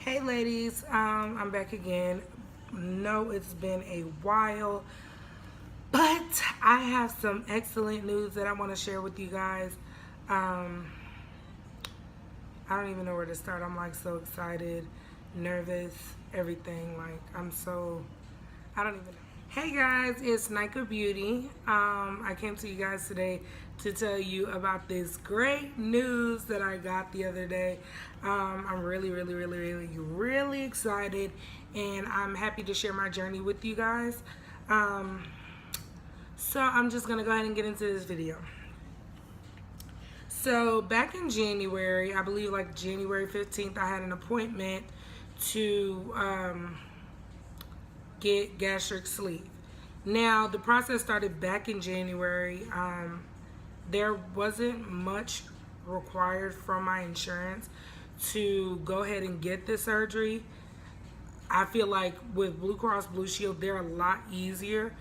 Hey ladies, I'm back again. No, it's been a while, but I have some excellent news that I want to share with you guys. Um, I don't even know where to start. I'm like so excited, nervous, everything. I don't even know. Hey guys, it's Nikaa.Beauty. I came to you guys today to tell you about this great news that I got the other day. I'm really excited, and I'm happy to share my journey with you guys. So I'm just gonna go ahead and get into this video. So back in January, I believe like January 15th, I had an appointment to get gastric sleeve. Now the process started back in January. There wasn't much required from my insurance to go ahead and get the surgery. I feel like with Blue Cross Blue Shield, they're a lot easier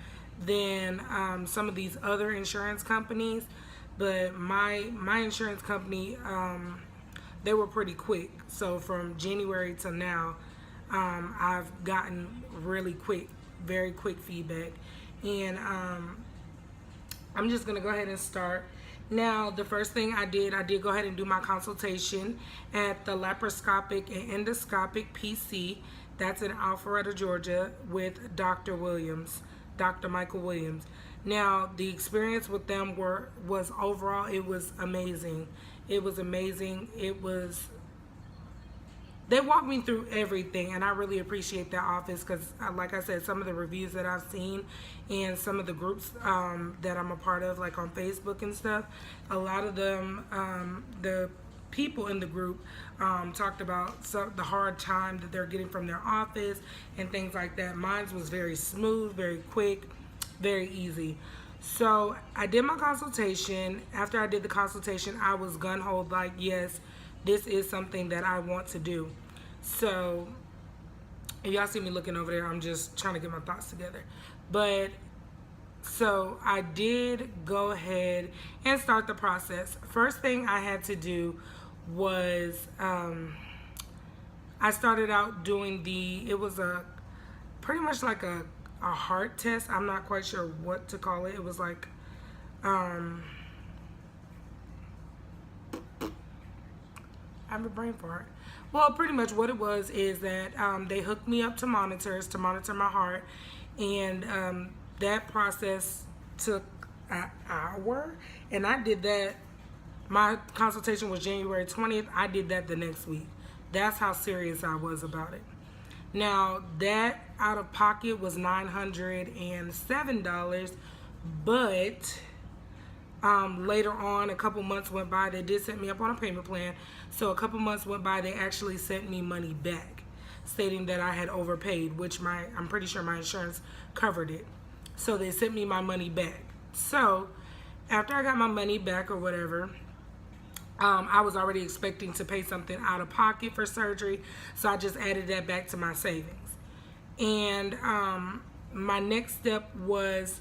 than some of these other insurance companies. But my insurance company, they were pretty quick. So from January to now, I've gotten really quick, very quick feedback. And I'm just gonna go ahead and start. Now, the first thing I did go ahead and do my consultation at the laparoscopic and endoscopic PC. That's in Alpharetta, Georgia, with Dr. Williams, Dr. Michael Williams. Now, the experience with them was overall, it was amazing. It was amazing. They walked me through everything, and I really appreciate that office because, like I said, some of the reviews that I've seen and some of the groups that I'm a part of, like on Facebook and stuff, a lot of them, the people in the group talked about the hard time that they're getting from their office and things like that. Mine was very smooth, very quick, very easy. So I did my consultation. After I did the consultation, I was gun-ho like, yes, this is something that I want to do. So if y'all see me looking over there, I'm just trying to get my thoughts together. But so I did go ahead and start the process. First thing I had to do was I started out doing it was pretty much like a heart test. I'm not quite sure what to call it. It was like I have a brain fart. Well, pretty much what it was is that they hooked me up to monitors to monitor my heart, and that process took an hour, and I did that. My consultation was January 20th. I did that the next week. That's how serious I was about it. Now, that out of pocket was $907, but later on, a couple months went by, they did set me up on a payment plan. So a couple months went by, they actually sent me money back, stating that I had overpaid, which I'm pretty sure my insurance covered it. So they sent me my money back. So after I got my money back or whatever, I was already expecting to pay something out of pocket for surgery. So I just added that back to my savings. And my next step was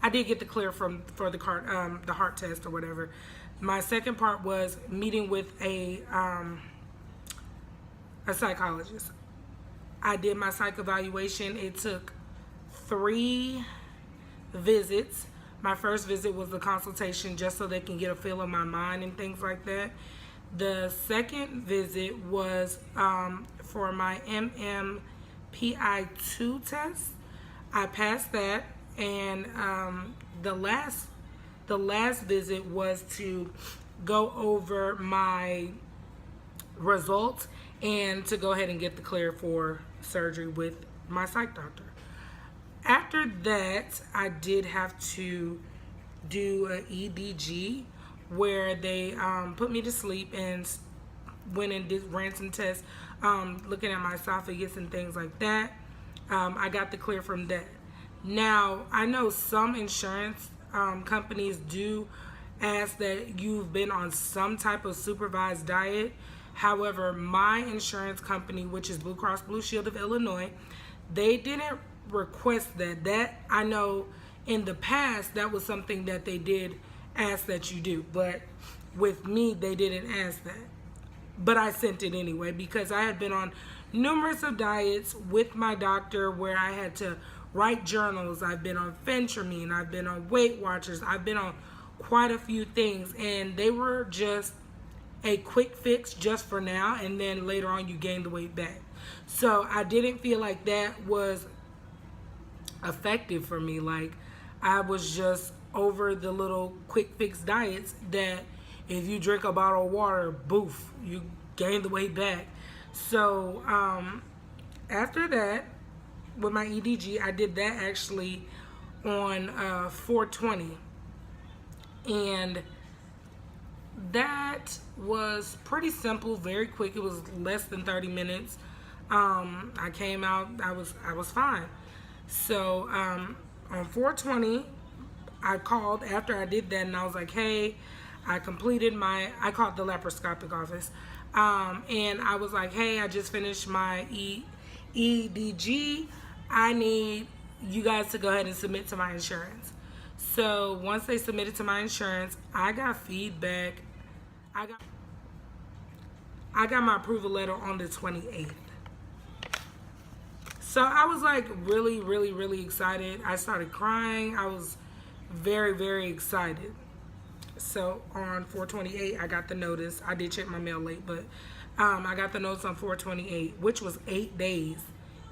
I did get the clear for the heart test or whatever. My second part was meeting with a psychologist. I did my psych evaluation. It took 3 visits. My first visit was the consultation just so they can get a feel of my mind and things like that. The second visit was for my MMPI-2 test. I passed that, and the last visit was to go over my results and to go ahead and get the clear for surgery with my psych doctor. After that, I did have to do an EDG where they put me to sleep and went and ran some tests looking at my esophagus and things like that. I got the clear from that. Now, I know some insurance companies do ask that you've been on some type of supervised diet. However, my insurance company, which is Blue Cross Blue Shield of Illinois, they didn't request that. I know in the past that was something that they did ask that you do, but with me they didn't ask that. but I sent it anyway because I had been on numerous of diets with my doctor where I had to write journals. I've been on Phentermine, I've been on Weight Watchers, I've been on quite a few things, and they were just a quick fix just for now, and then later on you gain the weight back. So I didn't feel like that was effective for me. Like, I was just over the little quick fix diets that if you drink a bottle of water, boof, you gain the weight back. So after that, with my EDG, I did that actually on 4/20, and that was pretty simple, very quick. It was less than 30 minutes. I came out, I was fine. So on 4/20, I called after I did that, and I was like, hey, I called the laparoscopic office, and I was like, hey, I just finished my EDG. I need you guys to go ahead and submit to my insurance. So once they submitted to my insurance, I got feedback. I got my approval letter on the 28th. So I was like really, really, really excited. I started crying. I was very, very excited. So on 4/28, I got the notice. I did check my mail late, but I got the notice on 4/28, which was 8 days.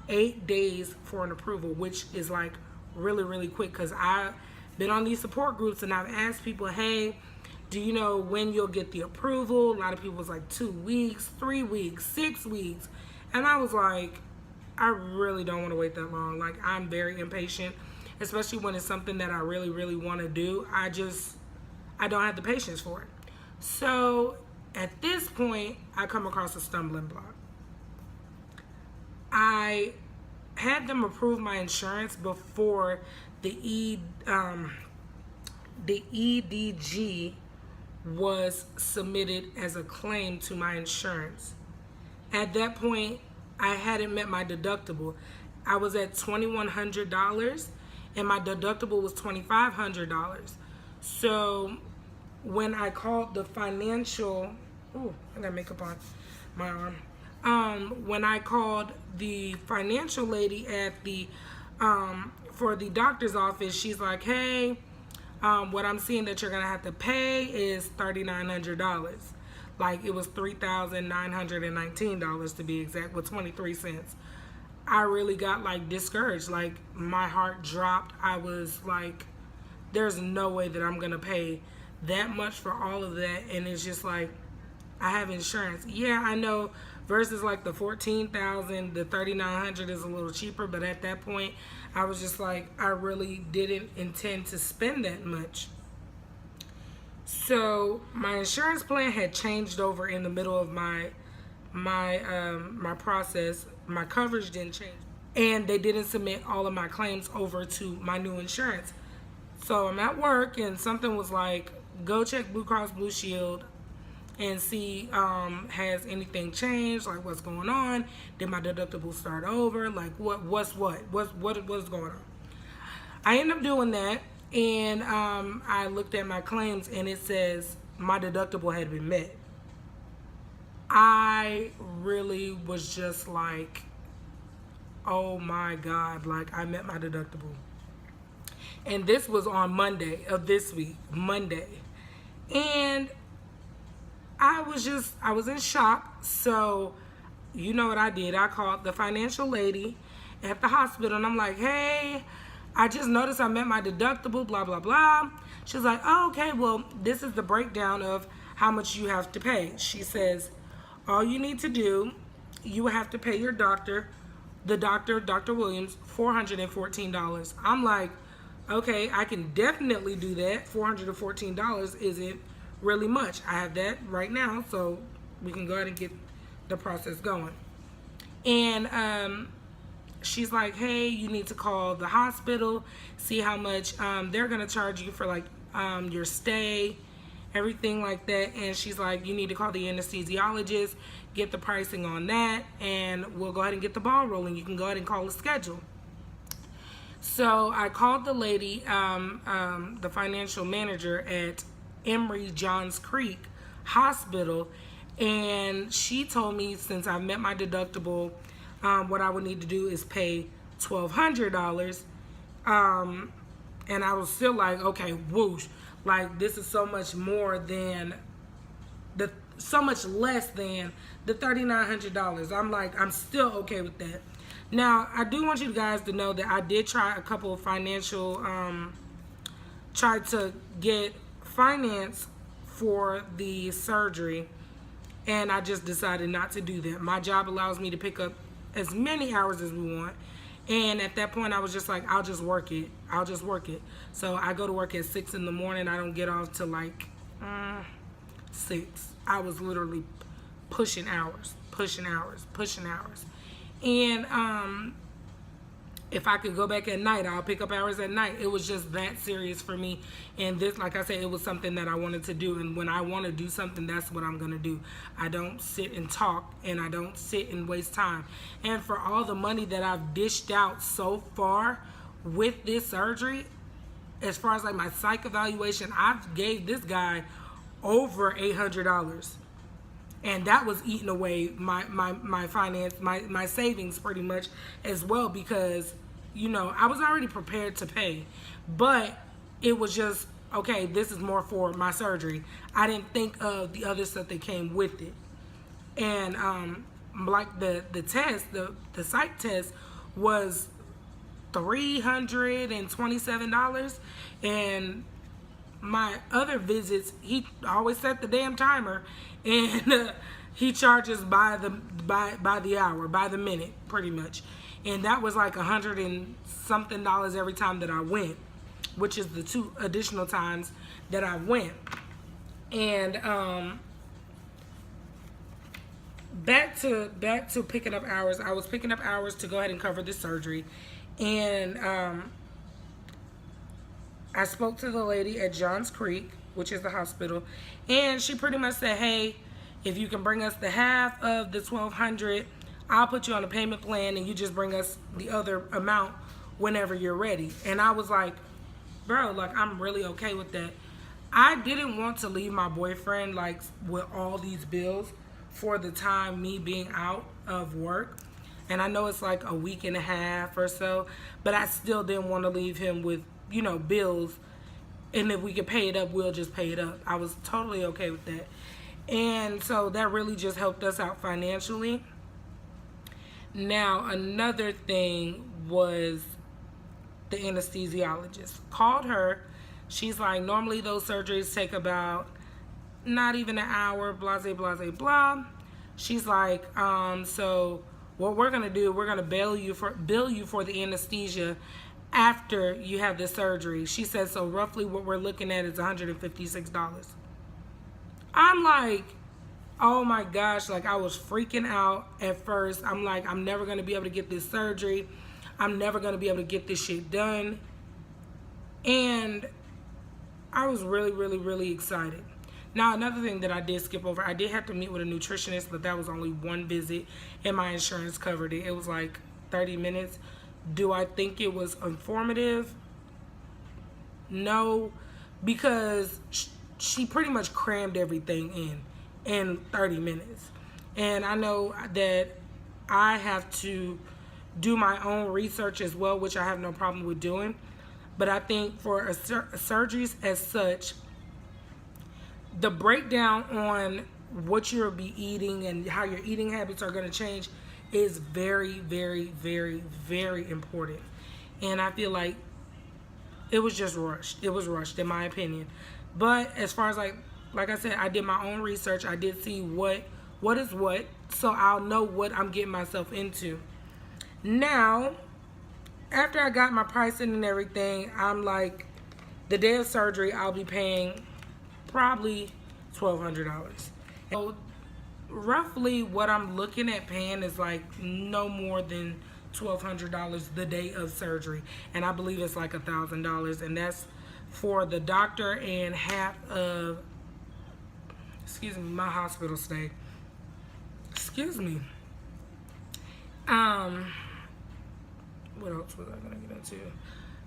8 days for an approval, which is like really, really quick, because I've been on these support groups and I've asked people, hey, do you know when you'll get the approval? A lot of people was like 2 weeks, 3 weeks, 6 weeks. And I was like, I really don't want to wait that long. Like, I'm very impatient, especially when it's something that I really, really want to do. I don't have the patience for it. So at this point, I come across a stumbling block. I had them approve my insurance before the EDG was submitted as a claim to my insurance. At that point, I hadn't met my deductible. I was at $2,100 and my deductible was $2,500. So when I called the financial, I got makeup on my arm. When I called the financial lady at the for the doctor's office, she's like, hey, what I'm seeing that you're gonna have to pay is $3,900. Like, it was $3,919 to be exact, with 23 cents. I really got like discouraged. Like, my heart dropped. I was like, there's no way that I'm gonna pay that much for all of that. And it's just like, I have insurance. Yeah, I know, versus like the $14,000, the $3,900 is a little cheaper, but at that point, I was just like, I really didn't intend to spend that much. So my insurance plan had changed over in the middle of my process. My coverage didn't change, and they didn't submit all of my claims over to my new insurance. So I'm at work, and something was like, go check Blue Cross Blue Shield and see has anything changed, like what's going on, did my deductible start over, like what's going on. I ended up doing that, and I looked at my claims and it says my deductible had been met. I really was just like, oh my God, like, I met my deductible. And this was on Monday of this week, Monday. And I was in shock. So, you know what I did? I called the financial lady at the hospital, and I'm like, hey, I just noticed I met my deductible, blah, blah, blah. She's like, oh, okay, well, this is the breakdown of how much you have to pay. She says, all you need to do, you have to pay your doctor, Dr. Williams, $414. I'm like, okay, I can definitely do that. $414 isn't really much. I have that right now, so we can go ahead and get the process going. And she's like, hey, you need to call the hospital, see how much they're gonna charge you for like your stay, everything like that. And she's like, you need to call the anesthesiologist, get the pricing on that, and we'll go ahead and get the ball rolling. You can go ahead and call a schedule. So I called the lady, the financial manager at Emory Johns Creek Hospital, And she told me since I met my deductible, what I would need to do is pay $1,200. And I was still like, okay, whoosh, like this is so much more than so much less than the $3,900. I'm like, I'm still okay with that. Now, I do want you guys to know that I did try a couple of financial, tried to get finance for the surgery, and I just decided not to do that. My job allows me to pick up as many hours as we want. And at that point, I was just like, I'll just work it. I'll just work it. So I go to work at 6 in the morning. I don't get off till like 6. I was literally pushing hours. And if I could go back at night, I'll pick up hours at night. It was just that serious for me. And this, like I said, it was something that I wanted to do. And when I want to do something, that's what I'm going to do. I don't sit and talk, and I don't sit and waste time. And for all the money that I've dished out so far with this surgery, as far as like my psych evaluation, I've gave this guy over $800. And that was eating away my finance, my savings pretty much as well, because, you know, I was already prepared to pay. But it was just, okay, this is more for my surgery. I didn't think of the other stuff that came with it. And like the test, the psych test was $327. And my other visits, he always set the damn timer, and he charges by the hour, by the minute, pretty much. And that was like $100 and something every time that I went, which is the 2 additional times that I went. And back to picking up hours. I was picking up hours to go ahead and cover the surgery, and I spoke to the lady at Johns Creek, which is the hospital, and she pretty much said, hey, if you can bring us the half of the $1,200, I'll put you on a payment plan, and you just bring us the other amount whenever you're ready. And I was like, bro, like, I'm really okay with that. I didn't want to leave my boyfriend, like, with all these bills for the time me being out of work. And I know it's like a week and a half or so, but I still didn't want to leave him with, you know, bills. And if we could pay it up, we'll just pay it up. I was totally okay with that. And so that really just helped us out financially. Now, another thing was the anesthesiologist. Called her. She's like, normally those surgeries take about not even an hour, blah, blah, blah, blah. She's like, so what we're going to do, we're going to bill you for the anesthesia after you have the surgery. She said, so roughly what we're looking at is $156. I'm like, oh my gosh, like I was freaking out at first. I'm like, I'm never going to be able to get this surgery. I'm never going to be able to get this shit done. And I was really, really, really excited. Now, another thing that I did skip over, I did have to meet with a nutritionist, but that was only one visit, and my insurance covered it. It was like 30 minutes. Do I think it was informative? No, because she pretty much crammed everything in 30 minutes. And I know that I have to do my own research as well, which I have no problem with doing. But I think for surgeries as such, the breakdown on what you'll be eating and how your eating habits are going to change is very, very, very, very important. And I feel like it was just rushed. It was rushed, in my opinion. But as far as like I said, I did my own research. I did see what is what, so I'll know what I'm getting myself into. Now, after I got my pricing and everything, I'm like, the day of surgery, I'll be paying probably $1,200. So roughly what I'm looking at paying is like no more than $1,200 the day of surgery, and I believe it's like $1,000, and that's for the doctor and half of, excuse me, my hospital stay. Excuse me. What else was I gonna get into?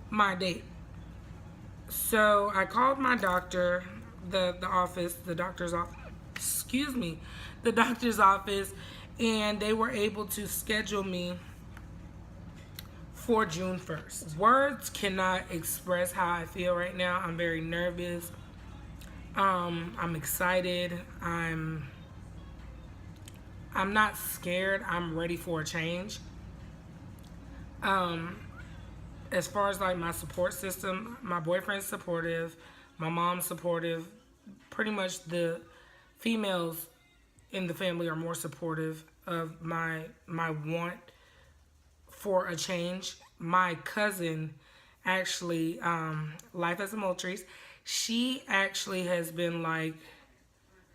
My date. So I called my doctor, the office, the doctor's office. excuse me, the doctor's office, and they were able to schedule me for June 1st. Words cannot express how I feel right now. I'm very nervous. I'm excited. I'm not scared. I'm ready for a change. As far as like my support system, my boyfriend's supportive, my mom's supportive. Pretty much the females in the family are more supportive of my want for a change. My cousin actually, Life as a Moultries, she actually has been like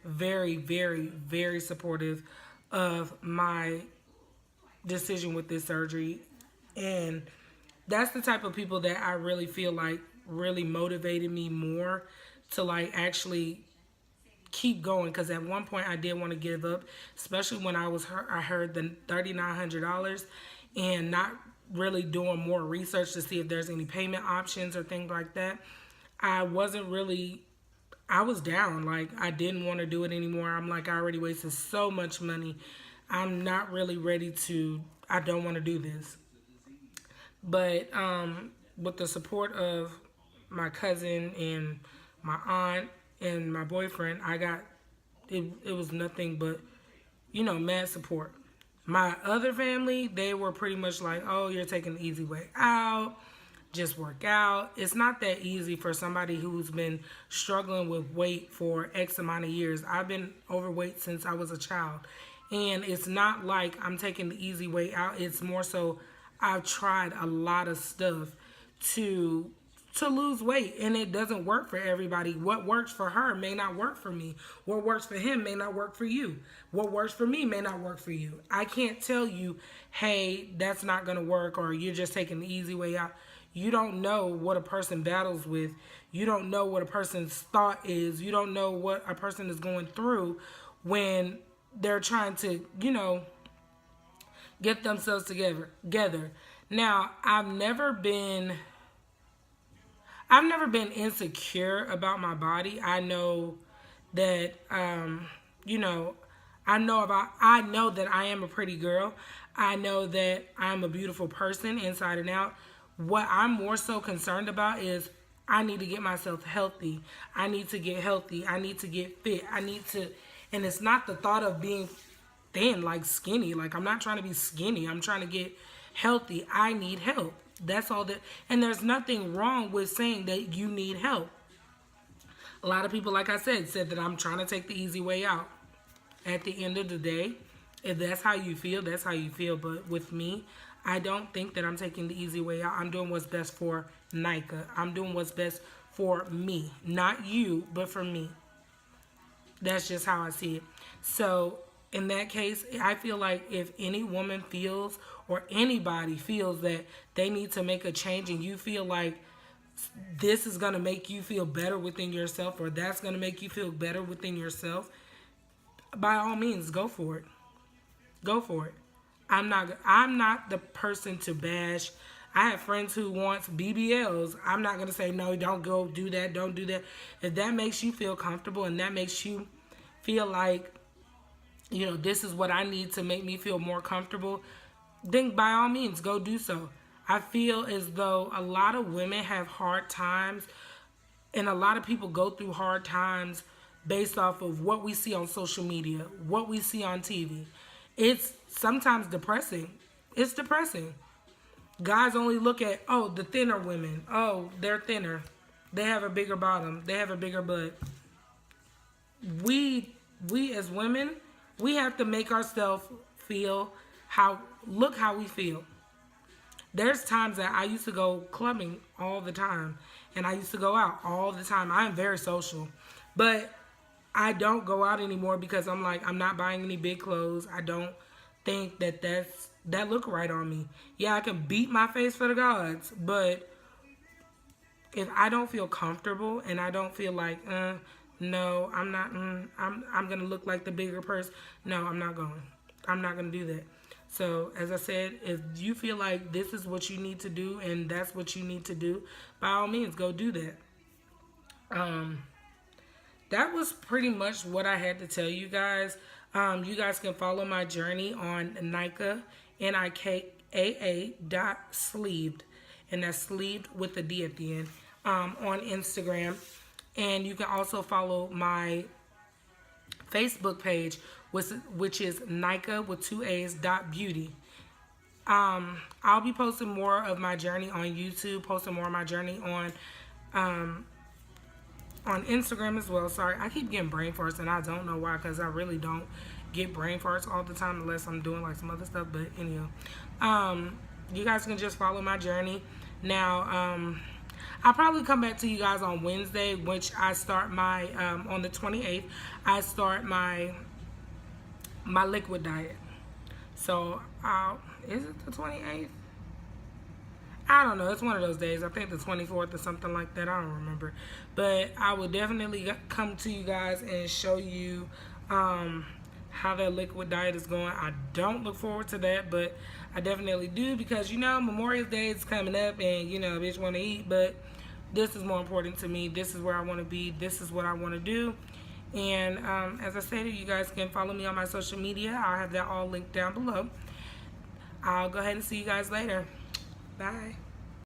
very, very, very supportive of my decision with this surgery. And that's the type of people that I really feel like really motivated me more to like actually keep going, because at one point I did want to give up, especially when I heard the $3,900 and not really doing more research to see if there's any payment options or things like that. I wasn't really, I was down. Like, I didn't want to do it anymore. I'm like, I already wasted so much money. I'm not really ready to, I don't want to do this. But with the support of my cousin and my aunt and my boyfriend, I got, it was nothing but, mad support. My other family, they were pretty much like, oh, you're taking the easy way out. Just work out. It's not that easy for somebody who's been struggling with weight for X amount of years. I've been overweight since I was a child. And it's not like I'm taking the easy way out. It's more so I've tried a lot of stuff to lose weight, and it doesn't work for everybody. What works for her may not work for me. What works for him may not work for you. What works for me may not work for you. I can't tell you, hey, that's not going to work, or you're just taking the easy way out. You don't know what a person battles with. You don't know what a person's thought is. You don't know what a person is going through when they're trying to, get themselves together. Now, I've never been insecure about my body. I know that, I know that I am a pretty girl. I know that I'm a beautiful person inside and out. What I'm more so concerned about is I need to get myself healthy. I need to get healthy. I need to get fit. And it's not the thought of being thin, like skinny. Like, I'm not trying to be skinny. I'm trying to get healthy. I need help. That's all that. And there's nothing wrong with saying that you need help. A lot of people, like I said that I'm trying to take the easy way out. At the end of the day, if that's how you feel, that's how you feel. But with me, I don't think that I'm taking the easy way out. I'm doing what's best for Nikaa. I'm doing what's best for me. Not you, but for me. That's just how I see it. So in that case, I feel like if any woman feels or anybody feels that they need to make a change, and you feel like this is going to make you feel better within yourself, or that's going to make you feel better within yourself, by all means, go for it. Go for it. I'm not the person to bash. I have friends who wants BBLs. I'm not going to say, no, don't go do that. Don't do that. If that makes you feel comfortable and that makes you feel like, this is what I need to make me feel more comfortable, then by all means, go do so. I feel as though a lot of women have hard times, and a lot of people go through hard times based off of what we see on social media, what we see on TV. It's sometimes depressing. It's depressing. Guys only look at, oh, the thinner women. Oh, they're thinner. They have a bigger bottom. They have a bigger butt. We as women, we have to make ourselves feel how we feel. There's times that I used to go clubbing all the time, and I used to go out all the time. I am very social, but I don't go out anymore because I'm like, I'm not buying any big clothes. I don't think that look right on me. Yeah, I can beat my face for the gods, but if I don't feel comfortable and I don't feel like, no, I'm not, I'm going to look like the bigger person. No, I'm not going. I'm not going to do that. So, as I said, if you feel like this is what you need to do and that's what you need to do, by all means, go do that. that was pretty much what I had to tell you guys. You guys can follow my journey on Nikaa, Nikaa.sleeved, and that's sleeved with the D at the end, on Instagram. And you can also follow my Facebook page, which is Nikaa with 2 A's .beauty. I'll be posting more of my journey on YouTube, posting more of my journey on Instagram as well. Sorry, I keep getting brain farts, and I don't know why, because I really don't get brain farts all the time unless I'm doing like some other stuff. But anyhow, you guys can just follow my journey. Now, I'll probably come back to you guys on Wednesday, which I start my on the 28th. I start my liquid diet. So, is it the 28th? I don't know. It's one of those days. I think the 24th or something like that. I don't remember. But I will definitely come to you guys and show you how that liquid diet is going. I don't look forward to that, but I definitely do, because, you know, Memorial Day is coming up and, you know, bitch want to eat. But this is more important to me. This is where I want to be. This is what I want to do. And as I stated, you guys can follow me on my social media. I'll have that all linked down below. I'll go ahead and see you guys later. Bye.